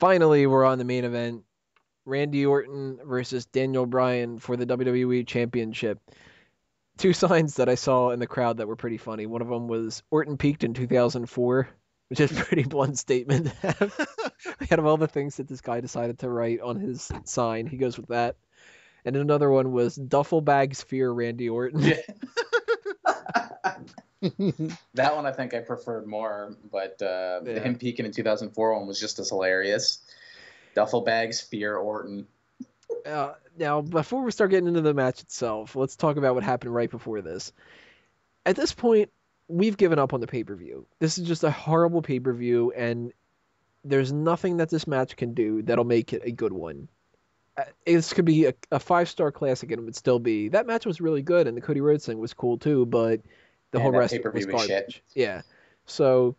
Finally, we're on the main event. Randy Orton versus Daniel Bryan for the WWE Championship. Two signs that I saw in the crowd that were pretty funny. One of them was Orton peaked in 2004, which is a pretty blunt statement to have. Out of all the things that this guy decided to write on his sign, he goes with that. And another one was duffel bags fear Randy Orton. Yeah. That one I think I preferred more, but him peaking in 2004 one was just as hilarious. Duffel bags fear Orton. Now, before we start getting into the match itself, let's talk about what happened right before this. At this point, we've given up on the pay-per-view. This is just a horrible pay-per-view, and there's nothing that this match can do that'll make it a good one. This could be a 5-star classic, and it would still be. That match was really good, and the Cody Rhodes thing was cool too, but the whole rest of it was garbage. Shit. Yeah. So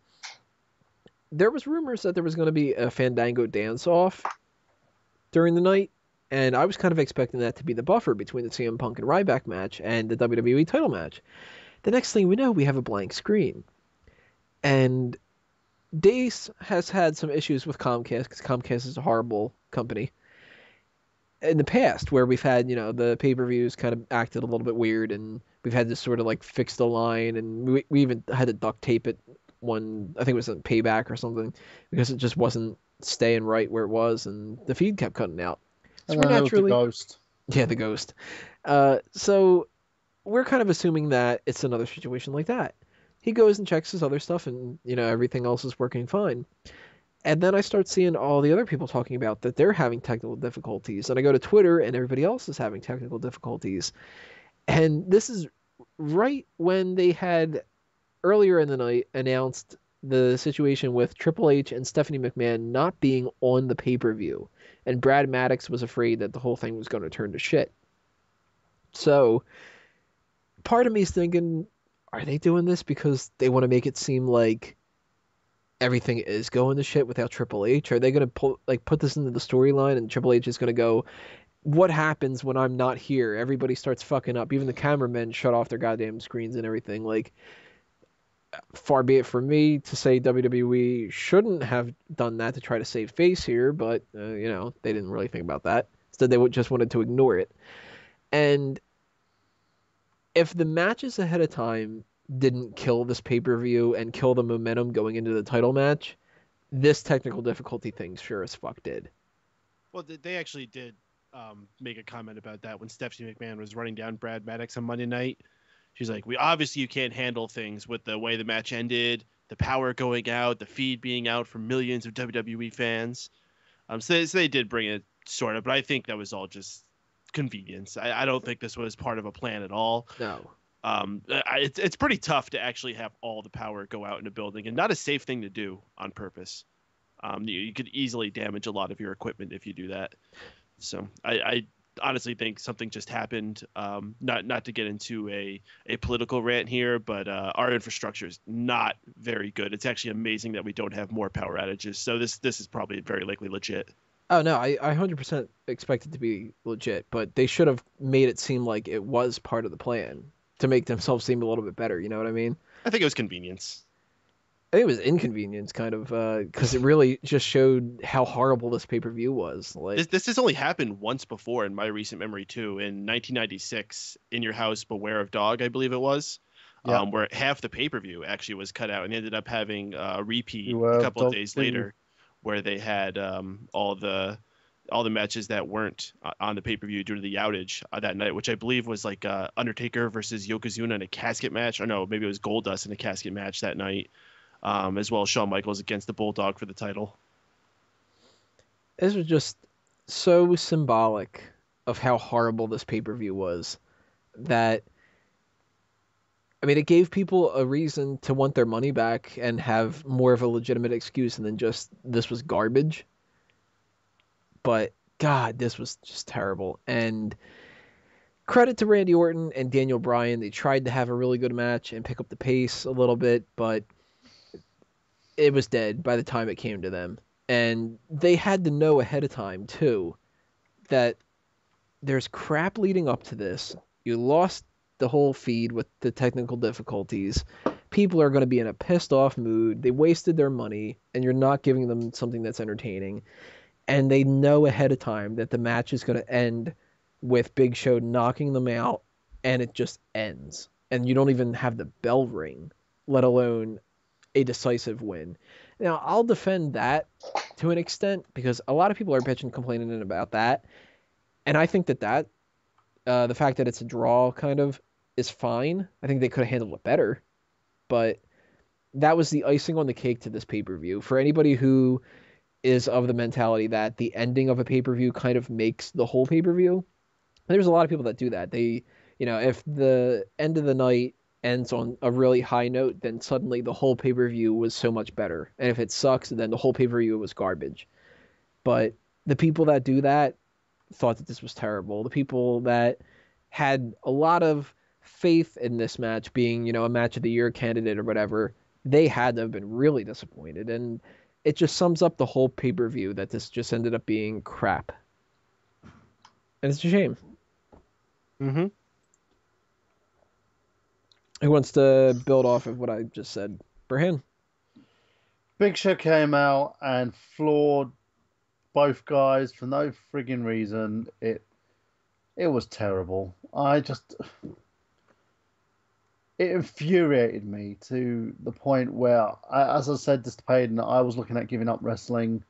there was rumors that there was going to be a Fandango dance-off during the night, and I was kind of expecting that to be the buffer between the CM Punk and Ryback match and the WWE title match. The next thing we know, we have a blank screen. And Dace has had some issues with Comcast, because Comcast is a horrible company. In the past, where we've had, the pay-per-views kind of acted a little bit weird, and we've had to sort of, fix the line, and we even had to duct tape it one, I think it was a Payback or something, because it just wasn't staying right where it was, and the feed kept cutting out. So we're naturally... the ghost. Yeah, the ghost. So we're kind of assuming that it's another situation like that. He goes and checks his other stuff, and, everything else is working fine. And then I start seeing all the other people talking about that they're having technical difficulties. And I go to Twitter, and everybody else is having technical difficulties. And this is right when they had, earlier in the night, announced the situation with Triple H and Stephanie McMahon not being on the pay-per-view. And Brad Maddox was afraid that the whole thing was going to turn to shit. So part of me is thinking, are they doing this because they want to make it seem like everything is going to shit without Triple H? Are they going to put this into the storyline, and Triple H is going to go, what happens when I'm not here? Everybody starts fucking up. Even the cameramen shut off their goddamn screens and everything. Far be it from me to say WWE shouldn't have done that to try to save face here, but, they didn't really think about that. Instead, they just wanted to ignore it. And if the matches ahead of time didn't kill this pay-per-view and kill the momentum going into the title match, this technical difficulty thing sure as fuck did. Well, they actually did make a comment about that when Stephanie McMahon was running down Brad Maddox on Monday night. She's like, you can't handle things with the way the match ended, the power going out, the feed being out for millions of WWE fans. So they did bring it sort of, but I think that was all just convenience. I don't think this was part of a plan at all. No. It's pretty tough to actually have all the power go out in a building, and not a safe thing to do on purpose. You could easily damage a lot of your equipment if you do that. So I honestly think something just happened. Not to get into a political rant here, but our infrastructure is not very good. It's actually amazing that we don't have more power outages. So this is probably very likely legit. Oh, no, I 100% expect it to be legit, but they should have made it seem like it was part of the plan to make themselves seem a little bit better, you know what I mean? I think it was convenience. I think it was inconvenience, kind of, because it really just showed how horrible this pay-per-view was. This has only happened once before in my recent memory, too. In 1996, In Your House, Beware of Dog, I believe it was, where half the pay-per-view actually was cut out, and they ended up having a repeat a couple of days later, where they had all the matches that weren't on the pay-per-view due to the outage that night, which I believe was Undertaker versus Yokozuna in a casket match. Or no, maybe it was Goldust in a casket match that night, as well as Shawn Michaels against the Bulldog for the title. This was just so symbolic of how horrible this pay-per-view was that, I mean, it gave people a reason to want their money back and have more of a legitimate excuse than just this was garbage. But, God, this was just terrible. And credit to Randy Orton and Daniel Bryan. They tried to have a really good match and pick up the pace a little bit, but it was dead by the time it came to them. And they had to know ahead of time, too, that there's crap leading up to this. You lost the whole feed with the technical difficulties. people are going to be in a pissed off mood. They wasted their money, and you're not giving them something that's entertaining. And they know ahead of time that the match is going to end with Big Show knocking them out, and it just ends. And you don't even have the bell ring, let alone a decisive win. Now, I'll defend that to an extent because a lot of people are bitching, complaining about that. And I think that the fact that it's a draw kind of is fine. I think they could have handled it better. But that was the icing on the cake to this pay-per-view. For anybody who is of the mentality that the ending of a pay-per-view kind of makes the whole pay-per-view, there's a lot of people that do that. They, if the end of the night ends on a really high note, then suddenly the whole pay-per-view was so much better. And if it sucks, then the whole pay-per-view was garbage. But the people that do that thought that this was terrible. The people that had a lot of faith in this match being, a match of the year candidate or whatever, they had to have been really disappointed. And it just sums up the whole pay-per-view that this just ended up being crap. And it's a shame. Mm-hmm. Who wants to build off of what I just said? Bryan? Big Show came out and floored both guys for no friggin' reason. It was terrible. It infuriated me to the point where, as I said this to Payden, I was looking at giving up wrestling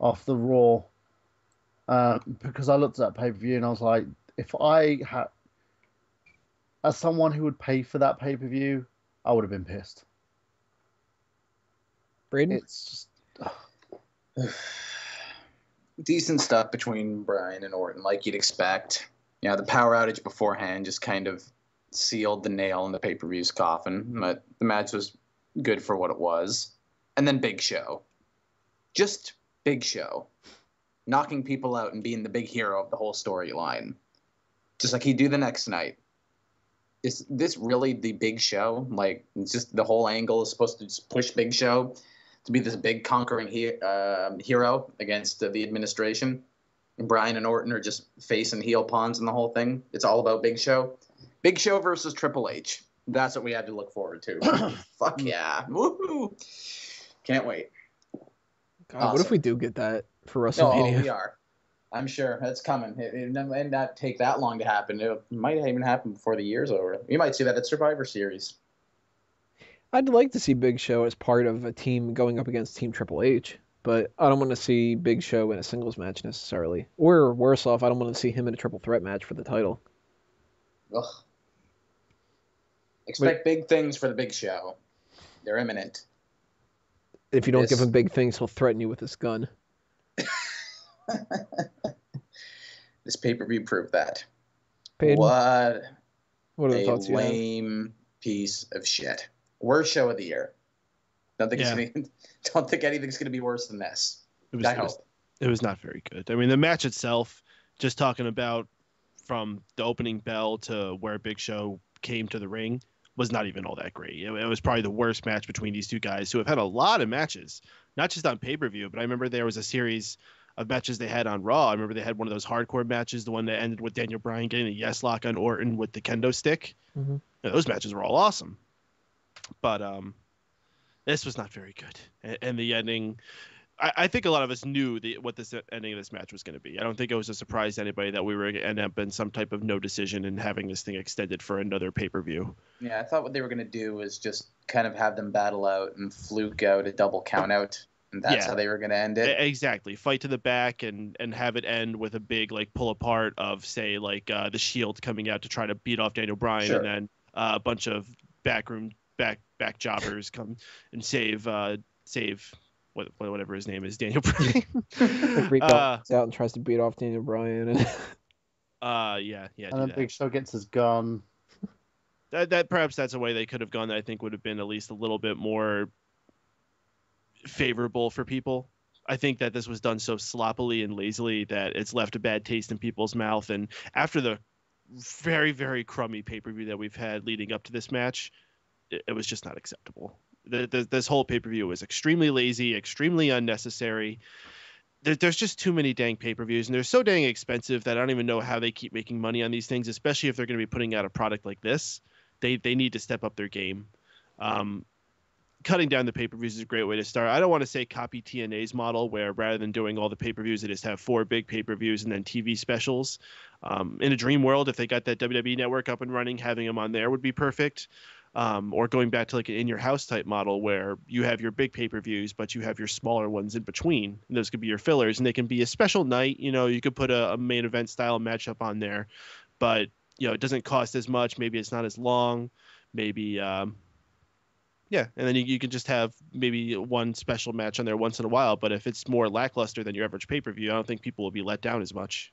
after Raw because I looked at that pay-per-view and I was like, if I had, as someone who would pay for that pay-per-view, I would have been pissed. Braden? It's just... Decent stuff between Bryan and Orton, like you'd expect. The power outage beforehand just kind of sealed the nail in the pay-per-view's coffin, but the match was good for what it was. And then Big Show. Just Big Show. Knocking people out and being the big hero of the whole storyline. Just like he'd do the next night. Is this really the Big Show? Like, it's just the whole angle is supposed to just push Big Show to be this big conquering hero against the administration. And Bryan and Orton are just face and heel pawns in the whole thing. It's all about Big Show. Big Show versus Triple H. That's what we had to look forward to. Fuck yeah. Woohoo. Can't wait. God, awesome. What if we do get that for WrestleMania? No, we are. I'm sure that's coming. It might not take that long to happen. It might even happen before the year's over. You might see that at Survivor Series. I'd like to see Big Show as part of a team going up against Team Triple H, but I don't want to see Big Show in a singles match necessarily. Or worse off, I don't want to see him in a triple threat match for the title. Ugh. Expect big things for the Big Show. They're imminent. If you don't give him big things, he'll threaten you with his gun. This pay-per-view proved that. Payden? What are the thoughts you have? Lame piece of shit. Worst show of the year. Don't think anything's going to be worse than this. It was not very good. I mean, the match itself, just talking about from the opening bell to where Big Show came to the ring, was not even all that great. It was probably the worst match between these two guys who have had a lot of matches, not just on pay-per-view, but I remember there was a series of matches they had on Raw. I remember they had one of those hardcore matches, the one that ended with Daniel Bryan getting a yes lock on Orton with the kendo stick. Mm-hmm. Those matches were all awesome. But this was not very good. And the ending, I think a lot of us knew what this ending of this match was going to be. I don't think it was a surprise to anybody that we were going to end up in some type of no decision and having this thing extended for another pay-per-view. Yeah, I thought what they were going to do was just kind of have them battle out and fluke out a double count out. And that's how they were going to end it. Exactly. Fight to the back and have it end with a big pull apart of, say, the Shield coming out to try to beat off Daniel Bryan. Sure. And then a bunch of back jobbers come and save whatever his name is, Daniel Bryan. Rico comes out and tries to beat off Daniel Bryan. And and then Big Show gets his gun. That perhaps that's a way they could have gone that I think would have been at least a little bit more favorable for people. I think that this was done so sloppily and lazily that it's left a bad taste in people's mouth. And after the very, very crummy pay-per-view that we've had leading up to this match, it was just not acceptable. This whole pay-per-view was extremely lazy, extremely unnecessary. There's just too many dang pay-per-views, and they're so dang expensive that I don't even know how they keep making money on these things, especially if they're going to be putting out a product like this. They need to step up their game. Cutting down the pay-per-views is a great way to start. I don't want to say copy TNA's model where rather than doing all the pay-per-views, they just have 4 big pay-per-views and then TV specials. In a dream world, if they got that WWE network up and running, having them on there would be perfect. Or going back to like an in-your-house type model where you have your big pay-per-views, but you have your smaller ones in between. And those could be your fillers, and they can be a special night. You could put a main event style matchup on there, but it doesn't cost as much. Maybe it's not as long. Maybe yeah, and then you can just have maybe one special match on there once in a while. But if it's more lackluster than your average pay-per-view, I don't think people will be let down as much.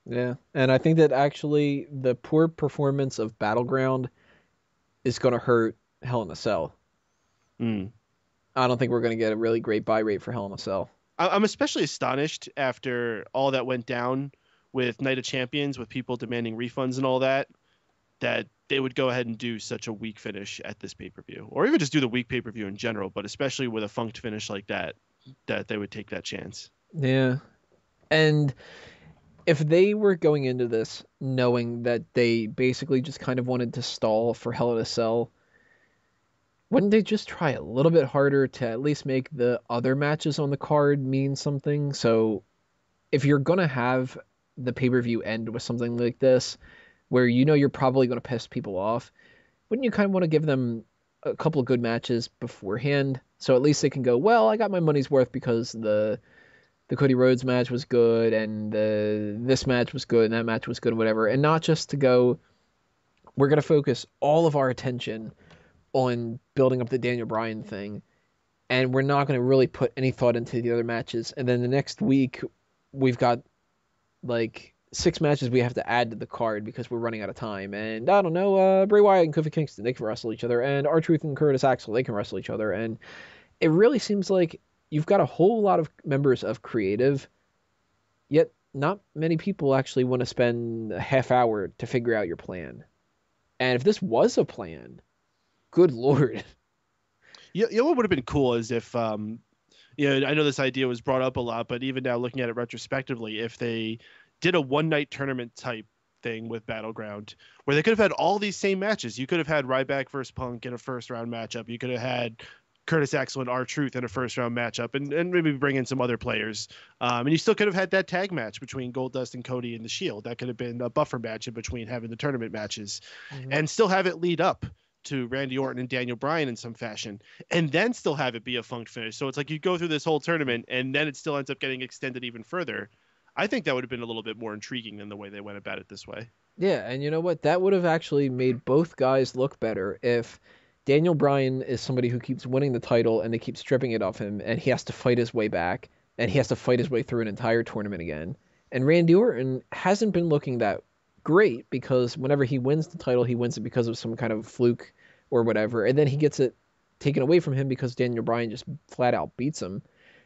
Yeah, and I think that actually the poor performance of Battleground is going to hurt Hell in a Cell. Mm. I don't think we're going to get a really great buy rate for Hell in a Cell. I'm especially astonished after all that went down with Night of Champions, with people demanding refunds and all that they would go ahead and do such a weak finish at this pay-per-view, or even just do the weak pay-per-view in general, but especially with a funked finish like that they would take that chance. Yeah. And if they were going into this knowing that they basically just kind of wanted to stall for Hell in a Cell, wouldn't they just try a little bit harder to at least make the other matches on the card mean something? So if you're going to have the pay-per-view end with something like this, where you're probably going to piss people off, wouldn't you kind of want to give them a couple of good matches beforehand, so at least they can go, well, I got my money's worth because the Cody Rhodes match was good, and this match was good, and that match was good, whatever, and not just to go, we're going to focus all of our attention on building up the Daniel Bryan thing, and we're not going to really put any thought into the other matches, and then the next week we've got like 6 matches we have to add to the card because we're running out of time. And I don't know, Bray Wyatt and Kofi Kingston, they can wrestle each other. And R-Truth and Curtis Axel, they can wrestle each other. And it really seems like you've got a whole lot of members of creative, yet not many people actually want to spend a half hour to figure out your plan. And if this was a plan, good Lord. What would have been cool is if, I know this idea was brought up a lot, but even now looking at it retrospectively, if they did a one-night tournament type thing with Battleground where they could have had all these same matches. You could have had Ryback versus Punk in a first-round matchup. You could have had Curtis Axel and R-Truth in a first-round matchup, and maybe bring in some other players. And you still could have had that tag match between Goldust and Cody and The Shield. That could have been a buffer match in between having the tournament matches. Mm-hmm. And still have it lead up to Randy Orton and Daniel Bryan in some fashion, and then still have it be a funked finish. So it's like you go through this whole tournament, and then it still ends up getting extended even further. I think that would have been a little bit more intriguing than the way they went about it this way. Yeah, and you know what? That would have actually made both guys look better if Daniel Bryan is somebody who keeps winning the title and they keep stripping it off him, and he has to fight his way back, and he has to fight his way through an entire tournament again. And Randy Orton hasn't been looking that great because whenever he wins the title, he wins it because of some kind of fluke or whatever, and then he gets it taken away from him because Daniel Bryan just flat out beats him.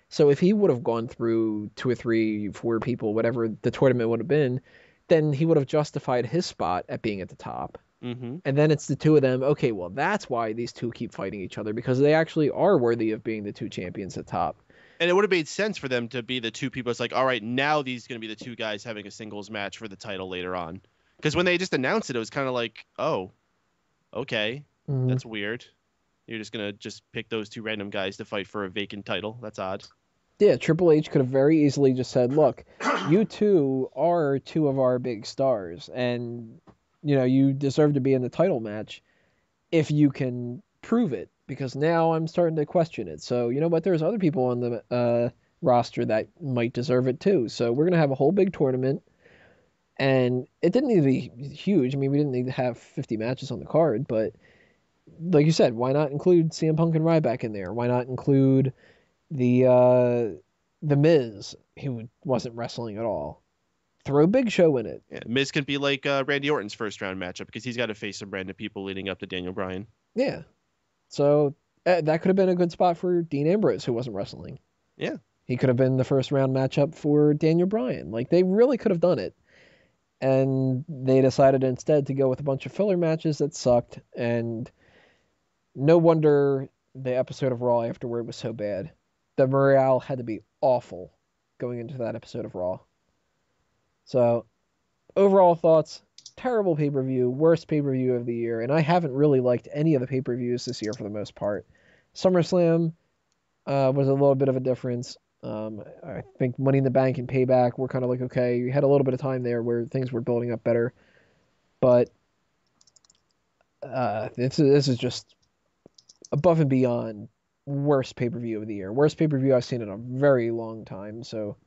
So if he would have gone through 2 or 3, 4 people, whatever the tournament would have been, then he would have justified his spot at being at the top. Mm-hmm. And then it's the two of them. Okay, well, that's why these two keep fighting each other, because they actually are worthy of being the 2 champions at top. And it would have made sense for them to be the 2 people. It's like, all right, now these are going to be the 2 guys having a singles match for the title later on. Because when they just announced it, it was kind of like, oh, okay, That's weird. You're just going to just pick those 2 random guys to fight for a vacant title. That's odd. Yeah, Triple H could have very easily just said, look, you 2 are 2 of our big stars, and, you deserve to be in the title match if you can prove it, because now I'm starting to question it. So, you know what, there's other people on the roster that might deserve it too. So we're going to have a whole big tournament, and it didn't need to be huge. I mean, we didn't need to have 50 matches on the card, but like you said, why not include CM Punk and Ryback in there? Why not include the Miz, who wasn't wrestling at all? Throw Big Show in it. Yeah, Miz can be like Randy Orton's first round matchup because he's got to face some random people leading up to Daniel Bryan. Yeah. So that could have been a good spot for Dean Ambrose, who wasn't wrestling. Yeah. He could have been the first round matchup for Daniel Bryan. Like, they really could have done it. And they decided instead to go with a bunch of filler matches that sucked. And no wonder the episode of Raw afterward was so bad. The morale had to be awful going into that episode of Raw. So, overall thoughts, terrible pay-per-view, worst pay-per-view of the year, and I haven't really liked any of the pay-per-views this year for the most part. SummerSlam was a little bit of a difference. I think Money in the Bank and Payback were kind of like, okay, you had a little bit of time there where things were building up better, but this is just above and beyond worst pay-per-view of the year. Worst pay-per-view I've seen in a very long time, so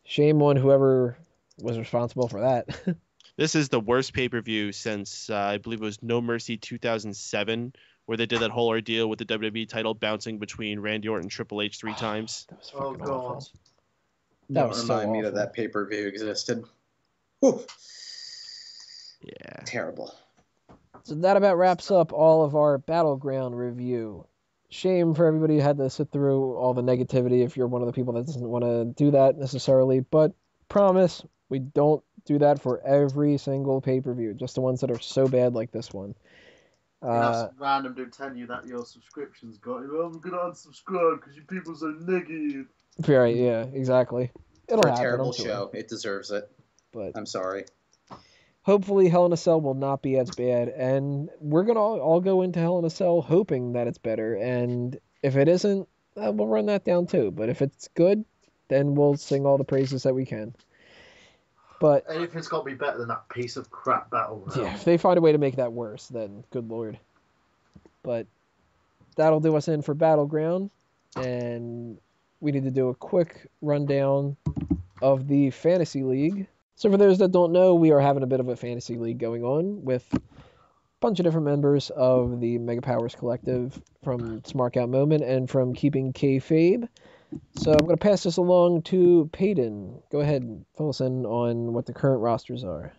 shame on whoever was responsible for that. This is the worst pay-per-view since I believe it was No Mercy 2007, where they did that whole ordeal with the WWE title bouncing between Randy Orton and Triple H 3 times. That was fucking God. awful. Don't was remind so me that awful. that pay-per-view existed. Whew. Yeah. Terrible. So that about wraps up all of our Battleground review. Shame for everybody who had to sit through all the negativity if you're one of the people that doesn't want to do that necessarily, but promise we don't do that for every single pay-per-view, just the ones that are so bad like this one. That's random dude telling you that your subscription's got you. I'm going to unsubscribe because you people are so negative. Right, yeah, exactly. It'll For a happen, terrible I'm sure. show. It deserves it. But I'm sorry. hopefully Hell in a Cell will not be as bad, and we're going to all go into Hell in a Cell hoping that it's better, and if it isn't, we'll run that down too. But if it's good, then we'll sing all the praises that we can. But Anything's got to be better than that piece of crap Battleground. yeah, if they find a way to make that worse, then good lord. But that'll do us in for Battleground, and we need to do a quick rundown of the Fantasy League. So for those that don't know, we are having a bit of a Fantasy League going on with a bunch of different members of the Mega Powers Collective from Smark Out Moment and from Keeping Kayfabe. So I'm going to pass this along to Peyton. Go ahead and fill us in on what the current rosters are.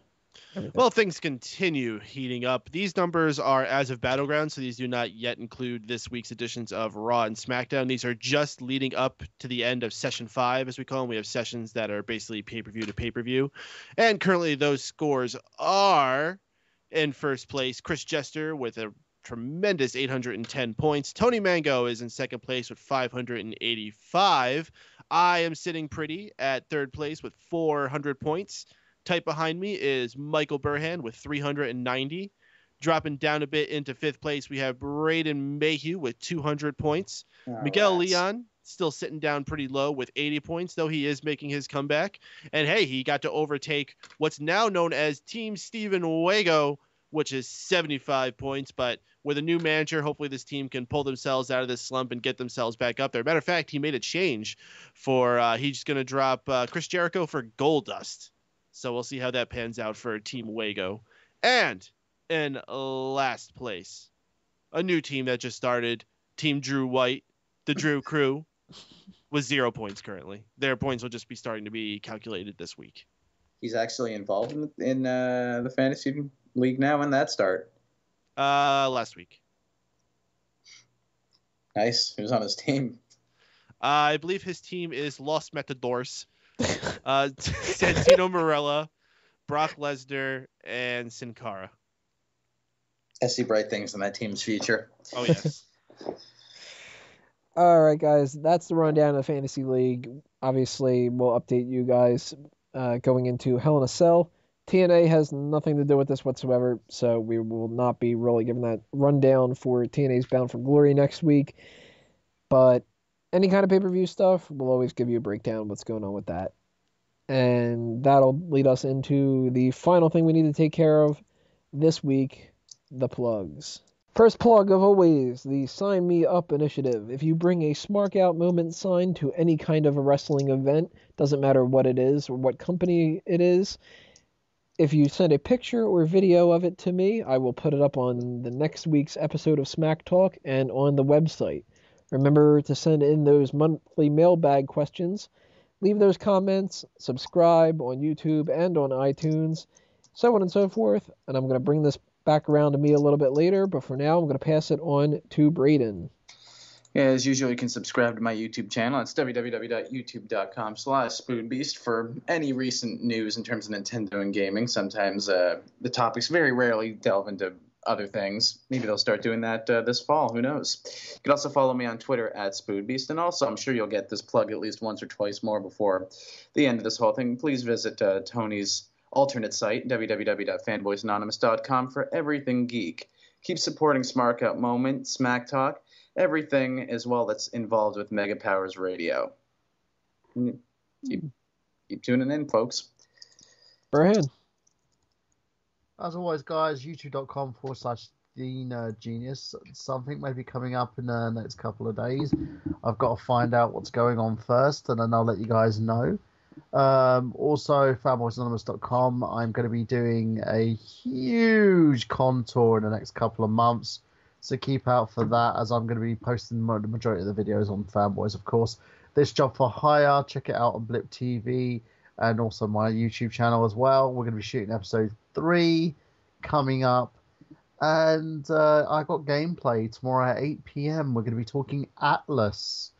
Everything. Well, things continue heating up. These numbers are as of Battleground, so these do not yet include this week's editions of Raw and SmackDown. These are just leading up to the end of Session 5, as we call them. We have sessions that are basically pay-per-view to pay-per-view. And currently those scores are in first place, Chris Jester with a tremendous 810 points. Tony Mango is in second place with 585. I am sitting pretty at third place with 400 points. Tight behind me is Michael Burhan with 390. Dropping down a bit into fifth place, we have Braden Mayhew with 200 points. Miguel Leon still sitting down pretty low with 80 points, though he is making his comeback. And hey, he got to overtake what's now known as Team Steven Wago, which is 75 points. But with a new manager, hopefully this team can pull themselves out of this slump and get themselves back up there. Matter of fact, he made a change for he's going to drop Chris Jericho for Goldust. So we'll see how that pans out for Team Wago. And in last place, a new team that just started, Team Drew White, the Drew Crew, with 0 points currently. Their points will just be starting to be calculated this week. He's actually involved in the Fantasy League now. When that start? Last week. Nice. Who's on his team? I believe his team is Los Matadors. Santino Marella, Brock Lesnar, and Sin Cara. I see bright things in that team's future. Oh, yes. All right, guys, that's the rundown of the Fantasy League. Obviously, we'll update you guys going into Hell in a Cell. TNA has nothing to do with this whatsoever, so we will not be really giving that rundown for TNA's Bound for Glory next week. But any kind of pay-per-view stuff, we'll always give you a breakdown of what's going on with that. And that'll lead us into the final thing we need to take care of this week, the plugs. First plug of always, the Sign Me Up initiative. If you bring a Smark Out Moment sign to any kind of a wrestling event, doesn't matter what it is or what company it is, if you send a picture or video of it to me, I will put it up on the next week's episode of Smack Talk and on the website. Remember to send in those monthly mailbag questions. Leave those comments, subscribe on YouTube and on iTunes, so on and so forth. And I'm going to bring this back around to me a little bit later, but for now I'm going to pass it on to Braden. Yeah, as usual, you can subscribe to my YouTube channel. It's www.youtube.com/SpoonBeast for any recent news in terms of Nintendo and gaming. Sometimes the topics very rarely delve into other things. Maybe they'll start doing that this fall. Who knows? You can also follow me on Twitter @SpoonBeast. And also, I'm sure you'll get this plug at least once or twice more before the end of this whole thing. Please visit Tony's alternate site, www.fanboysanonymous.com, for everything geek. Keep supporting Smark Out Moment, Smack Talk, everything as well that's involved with Mega Powers Radio. Keep tuning in, folks. Bryan. As always, guys, youtube.com/TheNerdGenius. Something may be coming up in the next couple of days. I've got to find out what's going on first, and then I'll let you guys know. Also, fanboysanonymous.com. I'm going to be doing a huge con tour in the next couple of months, so keep out for that, as I'm going to be posting the majority of the videos on Fanboys, of course. This Job for Hire, check it out on Blip TV, and also my YouTube channel as well. We're going to be shooting episode 3 coming up. And I got gameplay tomorrow at 8 p.m. We're going to be talking Atlas,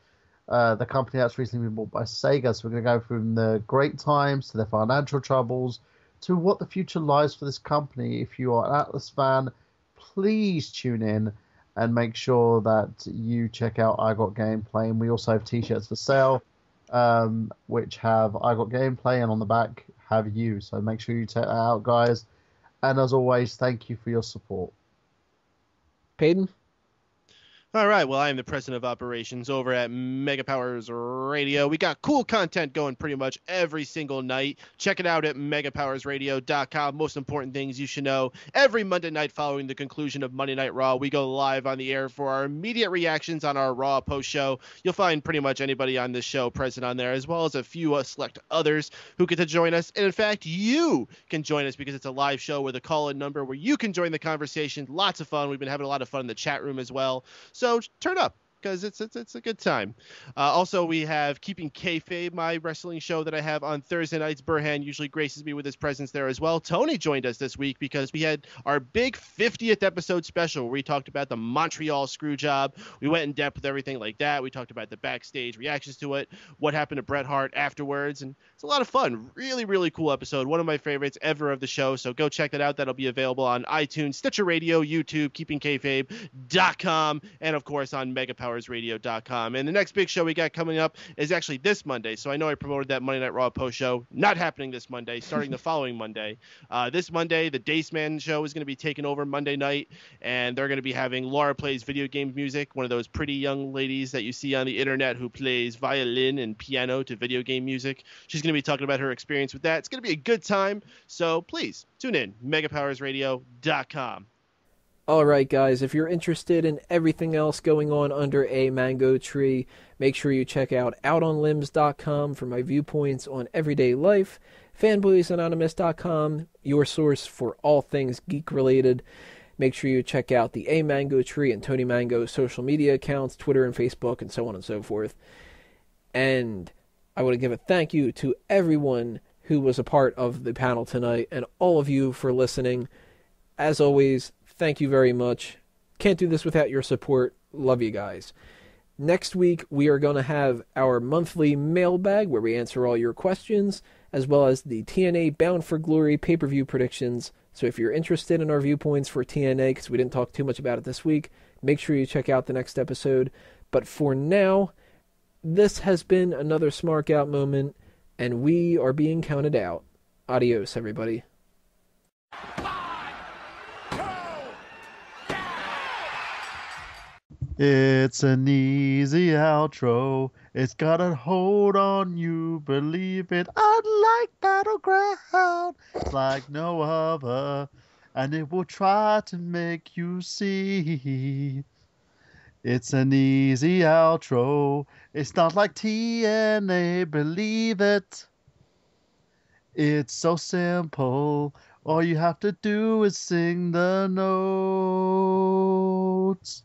the company that's recently been bought by Sega. So we're going to go from the great times to their financial troubles to what the future lies for this company. If you are an Atlas fan, please tune in and make sure that you check out I Got Gameplay. And we also have t-shirts for sale, which have I Got Gameplay, and on the back have you. So make sure you check that out, guys. And as always, thank you for your support. Payton? All right, well, I am the president of operations over at Mega Powers Radio. We got cool content going pretty much every single night. Check it out at megapowersradio.com. Most important things you should know. Every Monday night following the conclusion of Monday Night Raw, we go live on the air for our immediate reactions on our Raw post show. You'll find pretty much anybody on this show present on there, as well as a few select others who get to join us. And in fact, you can join us because it's a live show with a call-in number where you can join the conversation. Lots of fun. We've been having a lot of fun in the chat room as well. So turn up, because it's a good time. Also, we have Keeping Kayfabe, my wrestling show that I have on Thursday nights. Burhan usually graces me with his presence there as well. Tony joined us this week because we had our big 50th episode special where we talked about the Montreal Screwjob. We went in depth with everything like that. We talked about the backstage reactions to it, what happened to Bret Hart afterwards, and it's a lot of fun. Really, really cool episode. One of my favorites ever of the show, so go check that out. That'll be available on iTunes, Stitcher Radio, YouTube, keepingkayfabe.com, and of course on megapowersradio.com. And the next big show we got coming up is actually this Monday. So I know I promoted that Monday Night Raw post show. Not happening this Monday, starting the following Monday. This Monday, the Daceman show is going to be taking over Monday night, and they're going to be having Laura Plays Video Game Music, one of those pretty young ladies that you see on the internet who plays violin and piano to video game music. She's going to be talking about her experience with that. It's going to be a good time. So please tune in, megapowersradio.com. All right, guys, if you're interested in everything else going on under a mango tree, make sure you check out outonlimbs.com for my viewpoints on everyday life, fanboysanonymous.com, your source for all things geek-related. Make sure you check out the A Mango Tree and Tony Mango's social media accounts, Twitter and Facebook, and so on and so forth. And I want to give a thank you to everyone who was a part of the panel tonight and all of you for listening. As always, thank you very much. Can't do this without your support. Love you guys. Next week, we are going to have our monthly mailbag where we answer all your questions, as well as the TNA Bound for Glory pay-per-view predictions. So if you're interested in our viewpoints for TNA, because we didn't talk too much about it this week, make sure you check out the next episode. But for now, this has been another Smark Out moment, and we are being counted out. Adios, everybody. It's an easy outro. It's got a hold on you, believe it. Unlike Battleground, like no other, and it will try to make you see. It's an easy outro. It's not like TNA, believe it. It's so simple. All you have to do is sing the notes.